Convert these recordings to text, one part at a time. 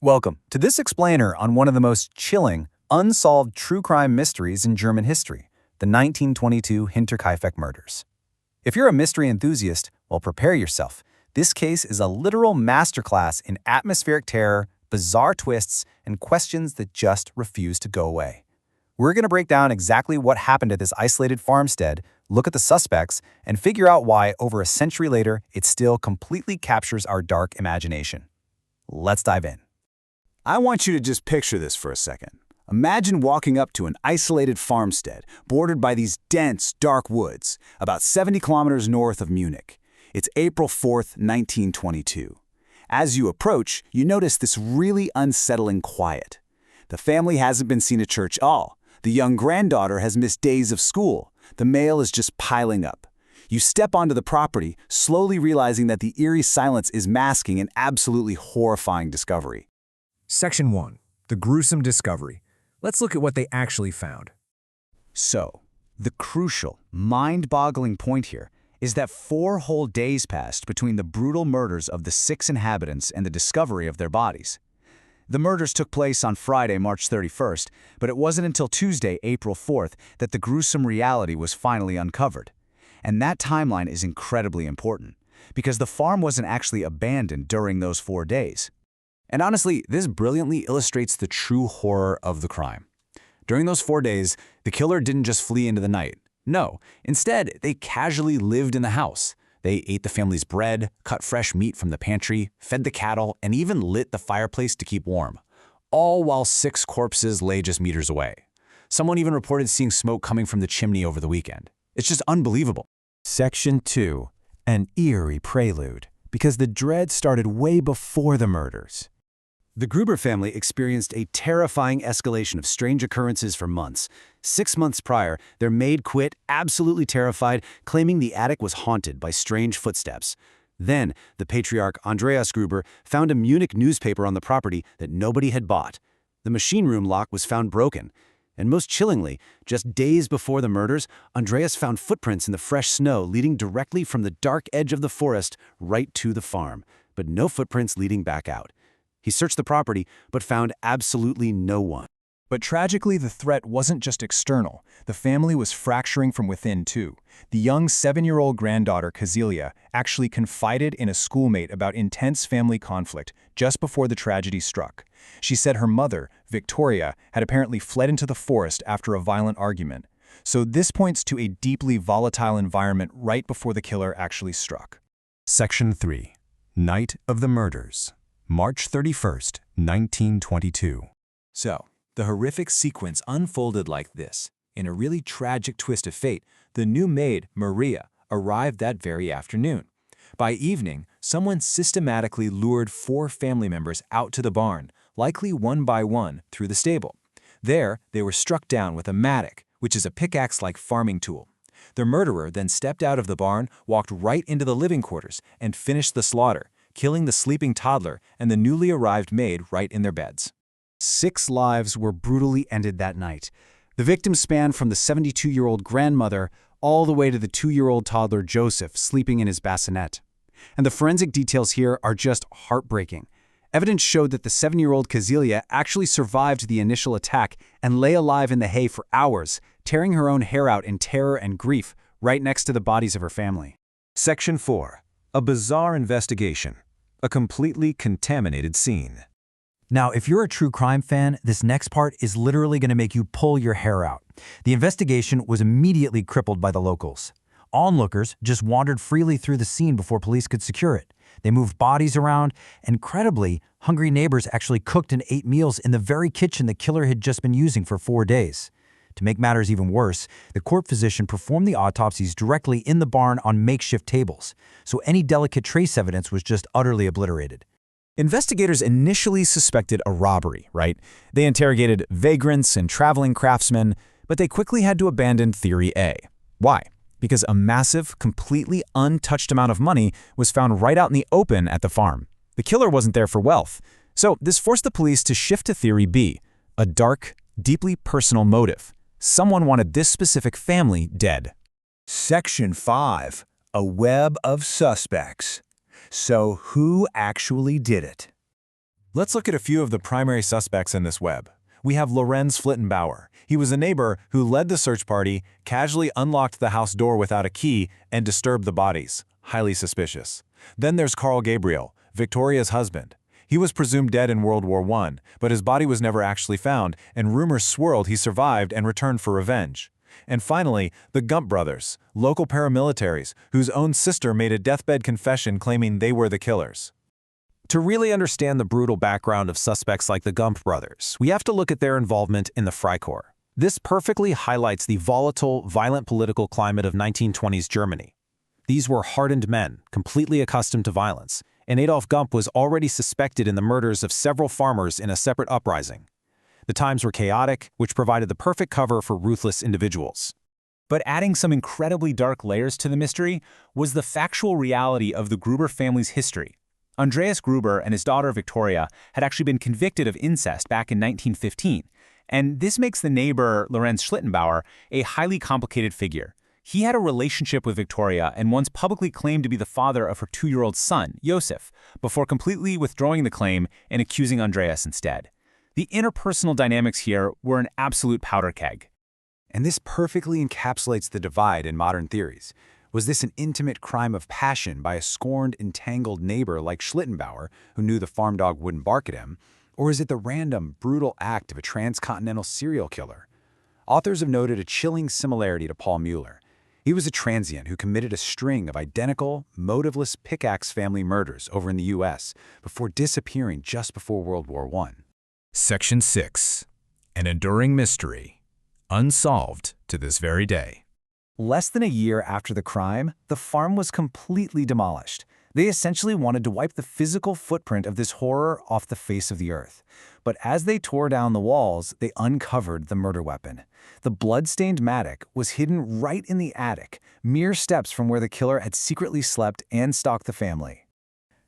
Welcome to this explainer on one of the most chilling, unsolved true crime mysteries in German history, the 1922 Hinterkaifeck Murders. If you're a mystery enthusiast, well, prepare yourself. This case is a literal masterclass in atmospheric terror, bizarre twists, and questions that just refuse to go away. We're going to break down exactly what happened at this isolated farmstead, look at the suspects, and figure out why, over a century later, it still completely captures our dark imagination. Let's dive in. I want you to just picture this for a second. Imagine walking up to an isolated farmstead bordered by these dense, dark woods, about 70 kilometers north of Munich. It's April 4th, 1922. As you approach, you notice this really unsettling quiet. The family hasn't been seen at church at all. The young granddaughter has missed days of school. The mail is just piling up. You step onto the property, slowly realizing that the eerie silence is masking an absolutely horrifying discovery. Section 1. The gruesome discovery. Let's look at what they actually found. So, the crucial, mind-boggling point here is that 4 whole days passed between the brutal murders of the 6 inhabitants and the discovery of their bodies. The murders took place on Friday, March 31st, but it wasn't until Tuesday, April 4th, that the gruesome reality was finally uncovered. And that timeline is incredibly important, because the farm wasn't actually abandoned during those 4 days. And honestly, this brilliantly illustrates the true horror of the crime. During those 4 days, the killer didn't just flee into the night. No, instead, they casually lived in the house. They ate the family's bread, cut fresh meat from the pantry, fed the cattle, and even lit the fireplace to keep warm. All while 6 corpses lay just meters away. Someone even reported seeing smoke coming from the chimney over the weekend. It's just unbelievable. Section 2. An eerie prelude, because the dread started way before the murders. The Gruber family experienced a terrifying escalation of strange occurrences for months. 6 months prior, their maid quit, absolutely terrified, claiming the attic was haunted by strange footsteps. Then, the patriarch Andreas Gruber found a Munich newspaper on the property that nobody had bought. The machine room lock was found broken. And most chillingly, just days before the murders, Andreas found footprints in the fresh snow leading directly from the dark edge of the forest right to the farm, but no footprints leading back out. He searched the property, but found absolutely no one. But tragically, the threat wasn't just external. The family was fracturing from within, too. The young 7-year-old granddaughter, Kazelia, actually confided in a schoolmate about intense family conflict just before the tragedy struck. She said her mother, Victoria, had apparently fled into the forest after a violent argument. So this points to a deeply volatile environment right before the killer actually struck. Section 3. Night of the Murders. March 31st, 1922. So, the horrific sequence unfolded like this. In a really tragic twist of fate, the new maid, Maria, arrived that very afternoon. By evening, someone systematically lured 4 family members out to the barn, likely one by one, through the stable. There, they were struck down with a mattock, which is a pickaxe-like farming tool. The murderer then stepped out of the barn, walked right into the living quarters, and finished the slaughter, killing the sleeping toddler and the newly arrived maid right in their beds. 6 lives were brutally ended that night. The victims spanned from the 72-year-old grandmother all the way to the 2-year-old toddler Joseph sleeping in his bassinet. And the forensic details here are just heartbreaking. Evidence showed that the 7-year-old Kazelia actually survived the initial attack and lay alive in the hay for hours, tearing her own hair out in terror and grief right next to the bodies of her family. Section 4. A bizarre investigation. A completely contaminated scene. Now, if you're a true crime fan, this next part is literally going to make you pull your hair out. The investigation was immediately crippled by the locals. Onlookers just wandered freely through the scene before police could secure it. They moved bodies around. Incredibly, hungry neighbors actually cooked and ate meals in the very kitchen the killer had just been using for 4 days. To make matters even worse, the court physician performed the autopsies directly in the barn on makeshift tables, so any delicate trace evidence was just utterly obliterated. Investigators initially suspected a robbery, right? They interrogated vagrants and traveling craftsmen, but they quickly had to abandon Theory A. Why? Because a massive, completely untouched amount of money was found right out in the open at the farm. The killer wasn't there for wealth. So this forced the police to shift to Theory B, a dark, deeply personal motive. Someone wanted this specific family dead. Section 5. A web of suspects. So who actually did it? Let's look at a few of the primary suspects in this web. We have Lorenz Flittenbauer. He was a neighbor who led the search party, casually unlocked the house door without a key, and disturbed the bodies. Highly suspicious. Then there's Carl Gabriel, Victoria's husband. He was presumed dead in World War I, but his body was never actually found, and rumors swirled he survived and returned for revenge. And finally, the Gump brothers, local paramilitaries, whose own sister made a deathbed confession claiming they were the killers. To really understand the brutal background of suspects like the Gump brothers, we have to look at their involvement in the Freikorps. This perfectly highlights the volatile, violent political climate of 1920s Germany. These were hardened men, completely accustomed to violence, and Adolf Gump was already suspected in the murders of several farmers in a separate uprising. The times were chaotic, which provided the perfect cover for ruthless individuals. But adding some incredibly dark layers to the mystery was the factual reality of the Gruber family's history. Andreas Gruber and his daughter Victoria had actually been convicted of incest back in 1915, and this makes the neighbor, Lorenz Schlittenbauer, a highly complicated figure. He had a relationship with Victoria and once publicly claimed to be the father of her 2-year-old son, Josef, before completely withdrawing the claim and accusing Andreas instead. The interpersonal dynamics here were an absolute powder keg. And this perfectly encapsulates the divide in modern theories. Was this an intimate crime of passion by a scorned, entangled neighbor like Schlittenbauer, who knew the farm dog wouldn't bark at him? Or is it the random, brutal act of a transcontinental serial killer? Authors have noted a chilling similarity to Paul Mueller. He was a transient who committed a string of identical, motiveless pickaxe family murders over in the U.S. before disappearing just before World War I. Section 6. An enduring mystery. Unsolved to this very day. Less than a year after the crime, the farm was completely demolished. They essentially wanted to wipe the physical footprint of this horror off the face of the earth. But as they tore down the walls, they uncovered the murder weapon. The blood-stained mattock was hidden right in the attic, mere steps from where the killer had secretly slept and stalked the family.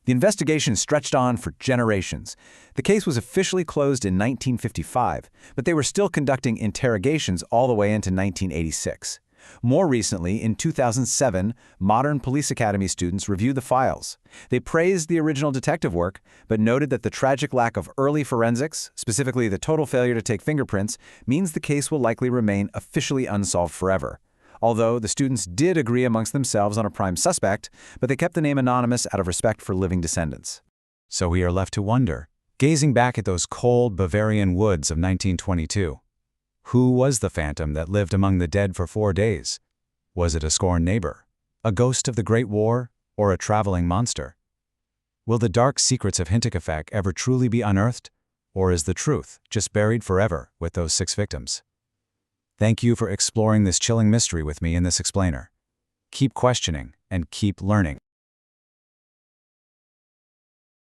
The investigation stretched on for generations. The case was officially closed in 1955, but they were still conducting interrogations all the way into 1986. More recently, in 2007, modern police academy students reviewed the files. They praised the original detective work, but noted that the tragic lack of early forensics, specifically the total failure to take fingerprints, means the case will likely remain officially unsolved forever. Although the students did agree amongst themselves on a prime suspect, but they kept the name anonymous out of respect for living descendants. So we are left to wonder, gazing back at those cold Bavarian woods of 1922, who was the phantom that lived among the dead for 4 days? Was it a scorned neighbor, a ghost of the Great War, or a traveling monster? Will the dark secrets of Hinterkaifeck ever truly be unearthed, or is the truth just buried forever with those 6 victims? Thank you for exploring this chilling mystery with me in this explainer. Keep questioning and keep learning.